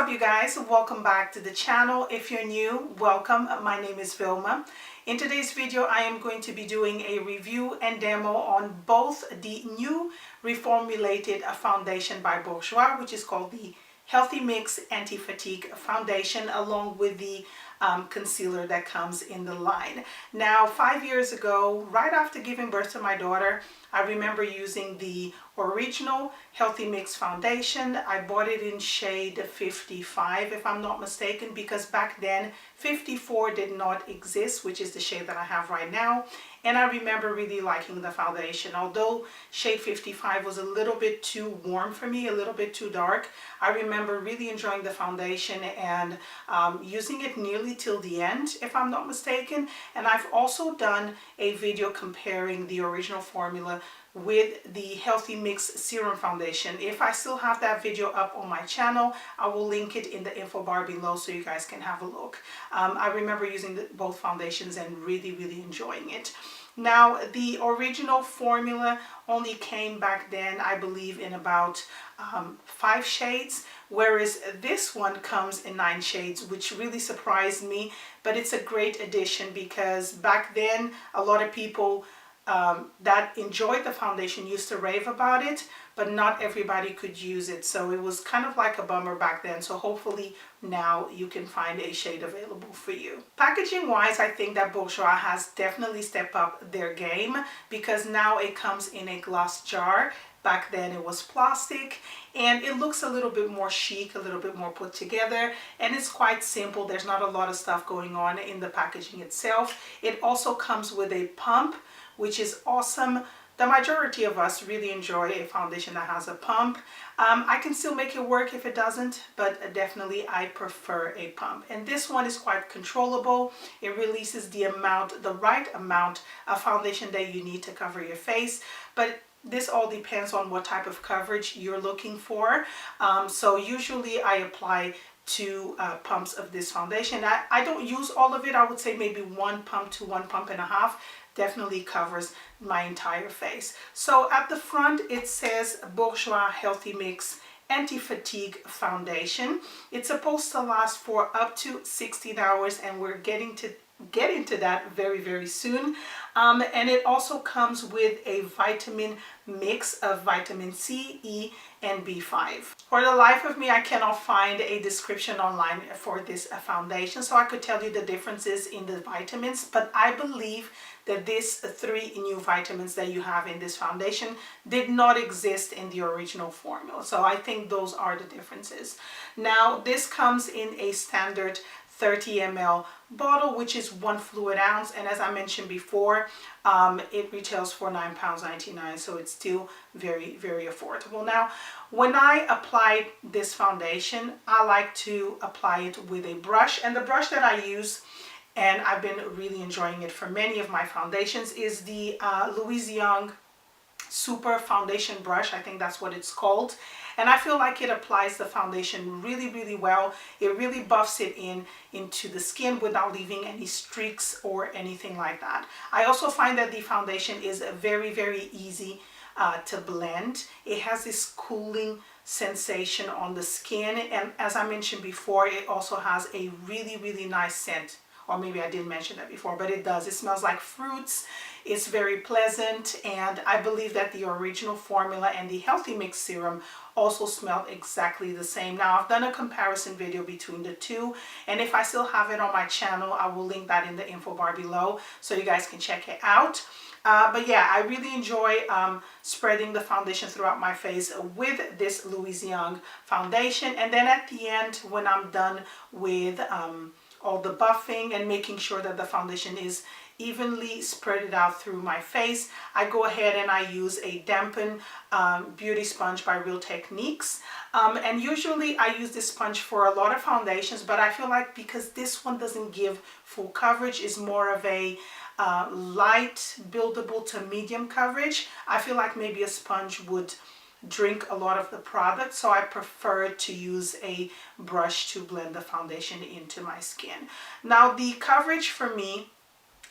up, you guys? Welcome back to the channel. If you're new, welcome. My name is Vilma. In today's video, I am going to be doing a review and demo on both the new reformulated foundation by Bourjois, which is called the Healthy Mix Anti-Fatigue Foundation, along with the concealer that comes in the line. Now, 5 years ago, right after giving birth to my daughter, I remember using the original Healthy Mix foundation. I bought it in shade 55, if I'm not mistaken, because back then 54 did not exist, which is the shade that I have right now. And I remember really liking the foundation. Although shade 55 was a little bit too warm for me, a little bit too dark, I remember really enjoying the foundation and using it nearly till the end, if I'm not mistaken. And I've also done a video comparing the original formula with the Healthy Mix Serum foundation. If I still have that video up on my channel, I will link it in the info bar below so you guys can have a look. I remember using both foundations and really enjoying it. Now, the original formula only came back then, I believe, in about 5 shades, whereas this one comes in 9 shades, which really surprised me. But it's a great addition because back then a lot of people that enjoyed the foundation used to rave about it, but not everybody could use it. So it was kind of like a bummer back then. So hopefully now you can find a shade available for you. Packaging wise, I think that Bourjois has definitely stepped up their game because now it comes in a glass jar. Back then it was plastic, and it looks a little bit more chic, a little bit more put together, and it's quite simple. There's not a lot of stuff going on in the packaging itself. It also comes with a pump, which is awesome. The majority of us really enjoy a foundation that has a pump. I can still make it work if it doesn't, but definitely I prefer a pump. And this one is quite controllable. It releases the right amount of foundation that you need to cover your face, but this all depends on what type of coverage you're looking for. So usually I apply 2 pumps of this foundation. I don't use all of it. I would say maybe 1 pump to 1.5 pumps definitely covers my entire face. So at the front it says Bourjois Healthy Mix Anti-Fatigue Foundation. It's supposed to last for up to 16 hours, and we're getting into that very soon. And it also comes with a vitamin mix of vitamin C, E, and B5. For the life of me, I cannot find a description online for this foundation, so I could tell you the differences in the vitamins, but I believe that these 3 new vitamins that you have in this foundation did not exist in the original formula. So I think those are the differences. Now, this comes in a standard 30 ml bottle, which is 1 fluid ounce, and as I mentioned before, it retails for £9.99, so it's still very affordable. Now, when I apply this foundation, I like to apply it with a brush, and the brush that I use, and I've been really enjoying it for many of my foundations, is the Louise Young Super Foundation Brush. I think that's what it's called. And I feel like it applies the foundation really well. It really buffs it into the skin without leaving any streaks or anything like that. I also find that the foundation is very easy to blend. It has this cooling sensation on the skin, and as I mentioned before, it also has a really nice scent. Or maybe I didn't mention that before, but it does. It smells like fruits. It's very pleasant, and I believe that the original formula and the Healthy Mix Serum also smelled exactly the same. Now, I've done a comparison video between the 2, and if I still have it on my channel, I will link that in the info bar below so you guys can check it out. But yeah, I really enjoy spreading the foundation throughout my face with this Louise Young foundation, and then at the end, when I'm done with all the buffing and making sure that the foundation is evenly spread out through my face, I go ahead and I use a dampen beauty sponge by Real Techniques. And usually I use this sponge for a lot of foundations, but I feel like because this one doesn't give full coverage, is more of a light buildable to medium coverage, I feel like maybe a sponge would drink a lot of the product, so I prefer to use a brush to blend the foundation into my skin. Now, the coverage for me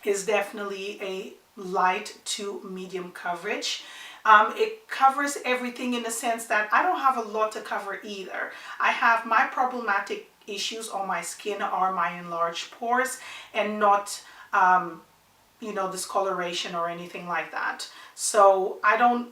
is definitely a light to medium coverage. It covers everything in the sense that I don't have a lot to cover either. I have my problematic issues on my skin are my enlarged pores and not discoloration or anything like that. So I don't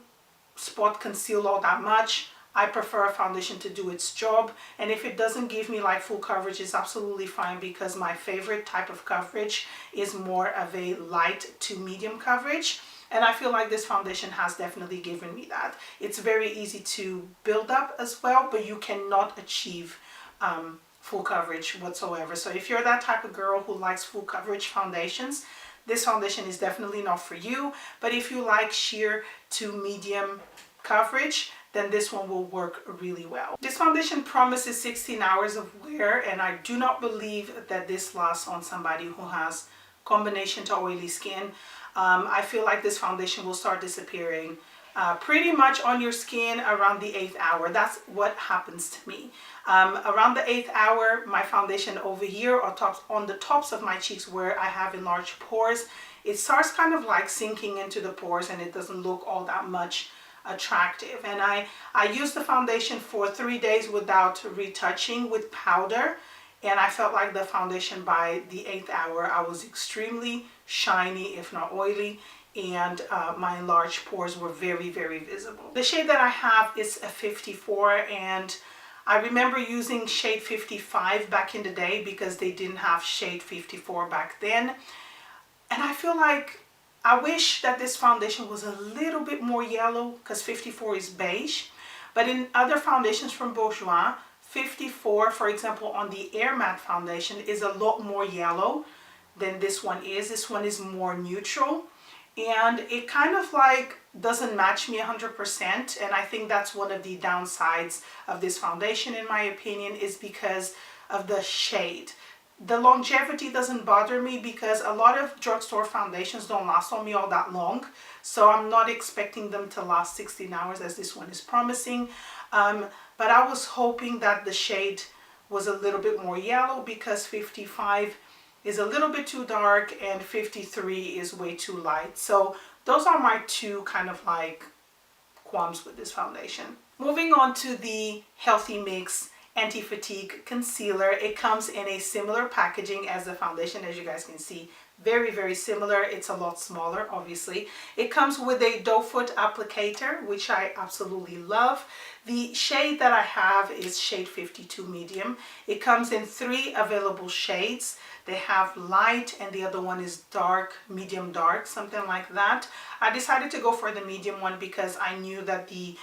spot conceal all that much. I prefer a foundation to do its job, and if it doesn't give me like full coverage, it's absolutely fine, because my favorite type of coverage is more of a light to medium coverage, and I feel like this foundation has definitely given me that. It's very easy to build up as well, but you cannot achieve full coverage whatsoever. So if you're that type of girl who likes full coverage foundations, this foundation is definitely not for you. But if you like sheer to medium coverage, then this one will work really well. This foundation promises 16 hours of wear, and I do not believe that this lasts on somebody who has combination to oily skin. I feel like this foundation will start disappearing pretty much on your skin around the 8th hour. That's what happens to me. Around the 8th hour, my foundation over here or on the tops of my cheeks where I have enlarged pores, it starts kind of like sinking into the pores, and it doesn't look all that much attractive. And I used the foundation for 3 days without retouching with powder, and I felt like the foundation by the 8th hour I was extremely shiny, if not oily, and my enlarged pores were very, very visible. The shade that I have is a 54, and I remember using shade 55 back in the day because they didn't have shade 54 back then. And I feel like I wish that this foundation was a little bit more yellow, because 54 is beige. But in other foundations from Bourjois, 54, for example, on the Air Matte foundation is a lot more yellow than this one is. This one is more neutral, and it kind of like doesn't match me 100%. And I think that's one of the downsides of this foundation, in my opinion, is because of the shade. The longevity doesn't bother me because a lot of drugstore foundations don't last on me all that long. So I'm not expecting them to last 16 hours as this one is promising. But I was hoping that the shade was a little bit more yellow, because 55 is a little bit too dark and 53 is way too light. So those are my two kind of like qualms with this foundation. Moving on to the Healthy Mix Anti-Fatigue Concealer. It comes in a similar packaging as the foundation, as you guys can see. Very, very similar. It's a lot smaller, obviously. It comes with a doe foot applicator, which I absolutely love. The shade that I have is shade 52 medium. It comes in 3 available shades. They have light, and the other one is dark, medium dark, something like that. I decided to go for the medium one because I knew that the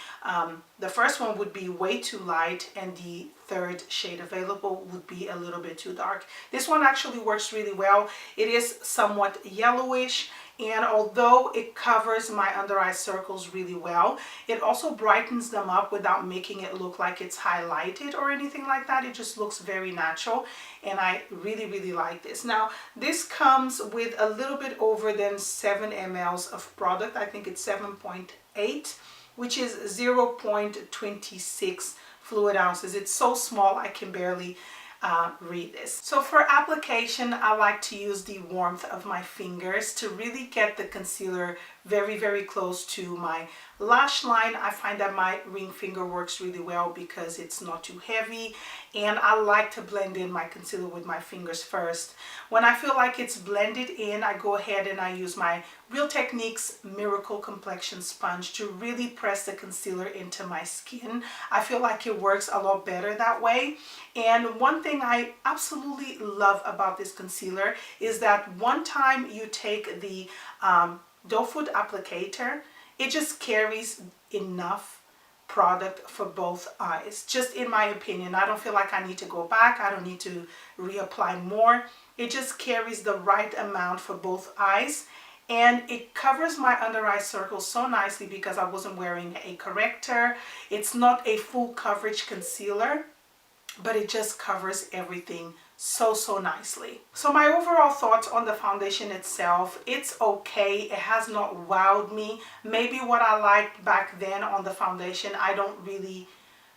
first one would be way too light, and the third shade available would be a little bit too dark. This one actually works really well. It is somewhat yellowish, and although it covers my under eye circles really well, it also brightens them up without making it look like it's highlighted or anything like that. It just looks very natural, and I really, really like this. Now, this comes with a little bit over than 7 ml of product. I think it's 7.8, which is 0.26 fluid ounces. It's so small I can barely read this. So for application, I like to use the warmth of my fingers to really get the concealer very, very close to my lash line. I find that my ring finger works really well because it's not too heavy, and I like to blend in my concealer with my fingers first. When I feel like it's blended in, I go ahead and I use my Real Techniques Miracle Complexion Sponge to really press the concealer into my skin. I feel like it works a lot better that way. And one thing I absolutely love about this concealer is that one time you take the doe foot applicator, it just carries enough product for both eyes. Just in my opinion, I don't feel like I need to go back. I don't need to reapply more. It just carries the right amount for both eyes, and it covers my under eye circles so nicely because I wasn't wearing a corrector. It's not a full coverage concealer, but it just covers everything so nicely. So my overall thoughts on the foundation itself, it's okay. It has not wowed me. Maybe what I liked back then on the foundation, I don't really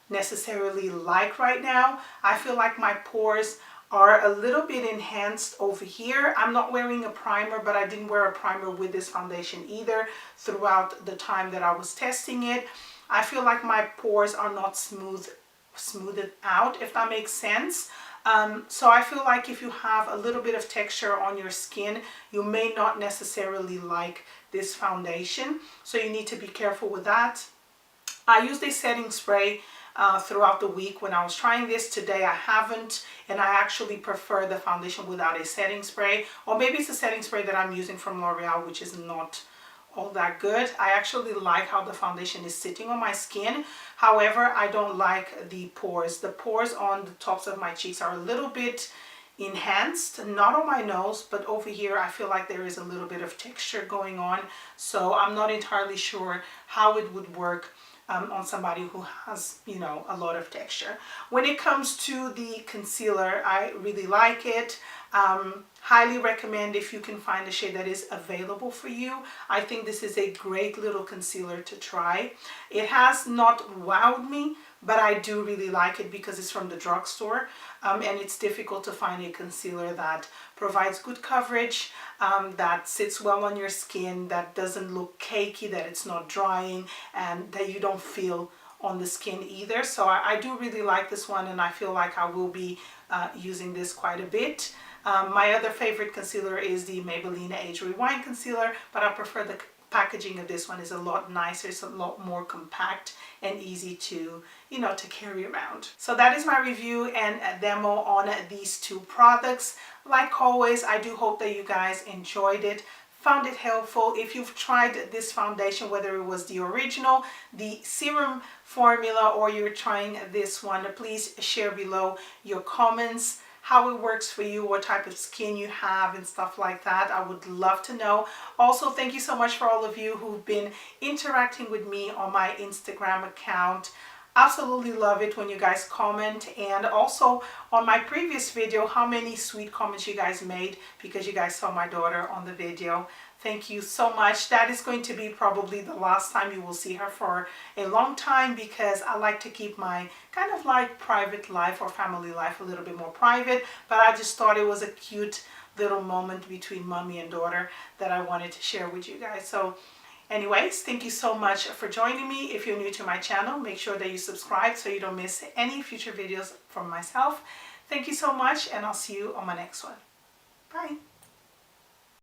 necessarily like right now. I feel like my pores are a little bit enhanced over here. I'm not wearing a primer, but I didn't wear a primer with this foundation either throughout the time that I was testing it. I feel like my pores are not smoothed out, if that makes sense. So I feel like if you have a little bit of texture on your skin, you may not necessarily like this foundation. So you need to be careful with that. I used a setting spray throughout the week when I was trying this. Today I haven't, and I actually prefer the foundation without a setting spray, or maybe it's a setting spray that I'm using from L'Oreal, which is not all that good. I actually like how the foundation is sitting on my skin. However, I don't like the pores. The pores on the tops of my cheeks are a little bit enhanced, not on my nose, but over here I feel like there is a little bit of texture going on. So I'm not entirely sure how it would work on somebody who has, you know, a lot of texture. When it comes to the concealer, I really like it. Highly recommend if you can find a shade that is available for you. I think this is a great little concealer to try. It has not wowed me, but I do really like it because it's from the drugstore, and it's difficult to find a concealer that provides good coverage, that sits well on your skin, that doesn't look cakey, that it's not drying, and that you don't feel on the skin either. So I do really like this one, and I feel like I will be using this quite a bit. My other favorite concealer is the Maybelline Age Rewind concealer, but I prefer the packaging of this one is a lot nicer. It's a lot more compact and easy to, you know, to carry around. So that is my review and demo on these two products. Like always, I do hope that you guys enjoyed it, found it helpful. If you've tried this foundation, whether it was the original, the serum formula, or you're trying this one, please share below your comments, how it works for you, what type of skin you have and stuff like that. I would love to know. Also, thank you so much for all of you who've been interacting with me on my Instagram account. Absolutely love it when you guys comment, and also on my previous video, how many sweet comments you guys made because you guys saw my daughter on the video. Thank you so much. That is going to be probably the last time you will see her for a long time, because I like to keep my kind of like private life or family life a little bit more private, but I just thought it was a cute little moment between mommy and daughter that I wanted to share with you guys. So anyways, thank you so much for joining me. If you're new to my channel, make sure that you subscribe so you don't miss any future videos from myself. Thank you so much, and I'll see you on my next one. Bye.